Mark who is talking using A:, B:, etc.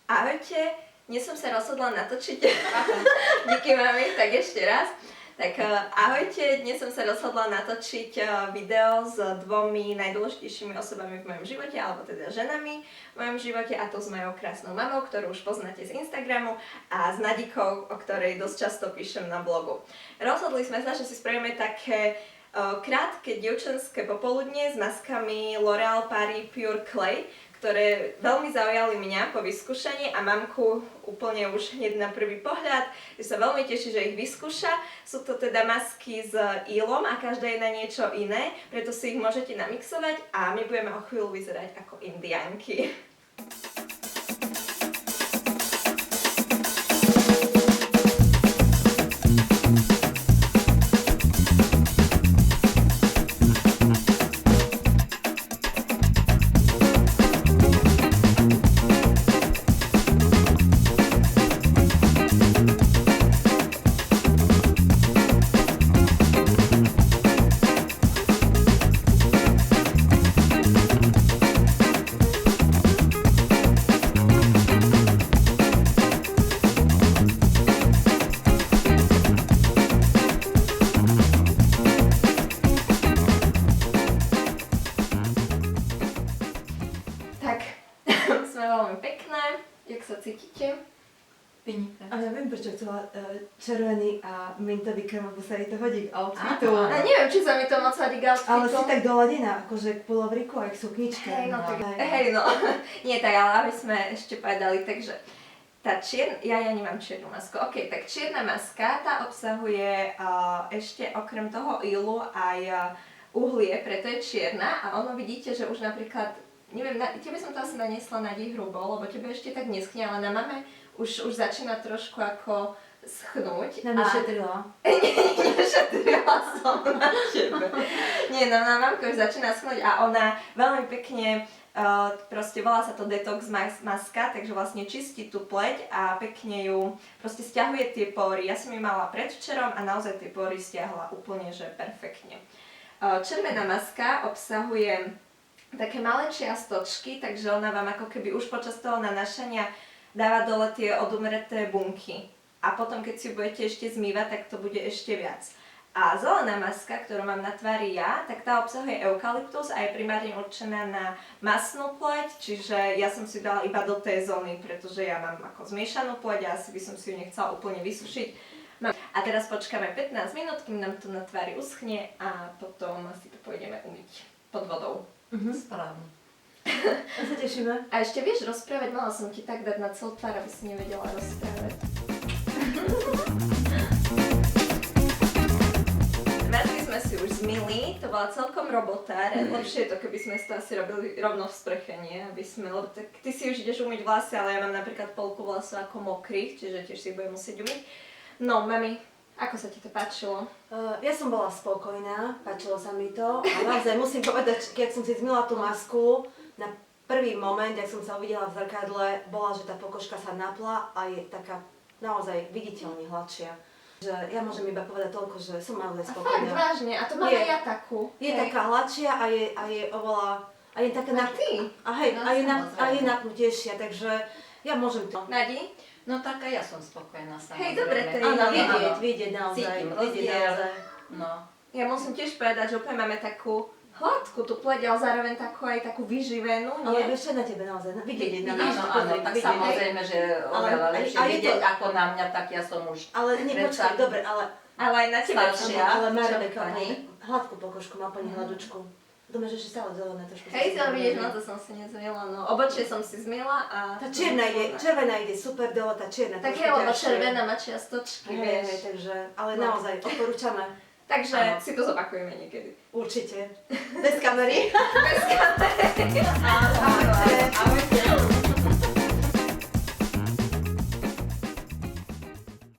A: Ahojte, dnes som sa rozhodla natočiť, díky mami, tak ešte raz. Tak ahojte, dnes som sa rozhodla natočiť video s dvomi najdôležitejšími osobami v mojom živote, alebo teda ženami v mojom živote, a to s mojou krásnou mamou, ktorú už poznáte z Instagramu, a s Nadikou, o ktorej dosť často píšem na blogu. Rozhodli sme sa, že si spravíme také krátke dievčenské popoludnie s maskami L'Oréal Paris Pure Clay, ktoré veľmi zaujali mňa po vyskúšaní a mamku úplne už hneď na prvý pohľad, že sa veľmi teší, že ich vyskúša. Sú to teda masky s ílom a každá je na niečo iné, preto si ich môžete namixovať a my budeme o chvíľu vyzerať ako indiánky. Veľmi pekné. Jak sa cítite?
B: A ja viem, prečo chcela červený a mintový krem, lebo sa jej to hodí k outfitu.
A: A neviem, či sa mi to moc hodí k outfitu.
B: Ale si tak doladená, akože k pulovriku aj k sukničke.
A: Hej, no. Nie tak, ale aby sme ešte povedali, takže tá ja nemám čiernu masku. Ok, tak čierna maska, tá obsahuje ešte okrem toho ílu aj uhlie, preto je čierna, a ono vidíte, že už napríklad, neviem, tebe som to asi naniesla na hrubo, lebo tebe ešte tak neschne, ale na mame už začína trošku ako schnúť.
B: Na mňa šetrila.
A: Nešetrila som na tebe. Nie, no na mamke už začína schnúť a ona veľmi pekne, proste volá sa to detox maska, takže vlastne čistí tú pleť a pekne ju proste stiahuje tie pory. Ja som ju mala predvčerom a naozaj tie pory stiahla úplne, že perfektne. Červená maska obsahuje také malé čiastočky, takže ona vám ako keby už počas toho nanášania dáva dole tie odumreté bunky. A potom, keď si budete ešte zmývať, tak to bude ešte viac. A zelená maska, ktorú mám na tvári ja, tak tá obsahuje eukalyptus a je primárne určená na masnú pleť, čiže ja som si dala iba do tej zóny, pretože ja mám ako zmiešanú pleť a asi by som si ju nechcela úplne vysušiť. A teraz počkáme 15 minút, kým nám to na tvári uschne a potom si to pôjdeme umyť pod vodou.
B: Správne. A sa tešíme.
A: A ešte vieš rozprávať? Mala som ti tak dať na celú tvár, aby si nevedela rozprávať. Masky sme si už zmyli, to bola celkom robota. Lepšie je to, keby sme to asi robili rovno v sprche, nie? Lebo tak ty si už ideš umyť vlasy, ale ja mám napríklad polku vlasov ako mokrých, čiže tiež si budem musieť umyť. No, mami, ako sa ti to páčilo?
B: Ja som bola spokojná, páčilo sa mi to. A naozaj musím povedať, keď som si zmyla tú masku, na prvý moment, jak som sa uvidela v zrkadle, bola, že tá pokožka sa napla a je taká naozaj viditeľne hladšia. Že ja môžem iba povedať toľko, že som naozaj spokojná.
A: A fakt, vážne? A to mám aj ja takú.
B: Je taká hladšia a je oveľa... A je taká je napnutejšia, takže ja môžem to.
A: Nadi?
C: No tak aj ja som spokojná samozrejme.
A: Hej, dobre, to je
B: vidieť naozaj.
C: Cítim rozdiel. No.
A: Ja musím tiež povedať, že úplne máme takú hladkú tú pleť, ale zároveň aj takú vyživenú, nie?
B: Ale vieš, na tebe naozaj, vidieť na
C: mňa. Áno, tak samozrejme, že oveľa lepšie vidieť ako na mňa, tak ja som už...
B: Ale nepočkaj, dobre, ale
A: aj na teba
C: staršia.
B: Ale má Rebeka hladkú pokožku, má plne hladúčku. Dúfam, že ešte stále zelené trošku.
A: Hej, vidíš, no to som si nezmila, no. Obočie som si zmila a...
B: Tá červená ide super dole, tá čierna
A: tak je, lebo červená má čiastočky, vieš.
B: Takže, ale naozaj, odporúčame.
A: Takže si to zopakujeme niekedy.
B: Určite. Bez kamery.
A: Bez kamery.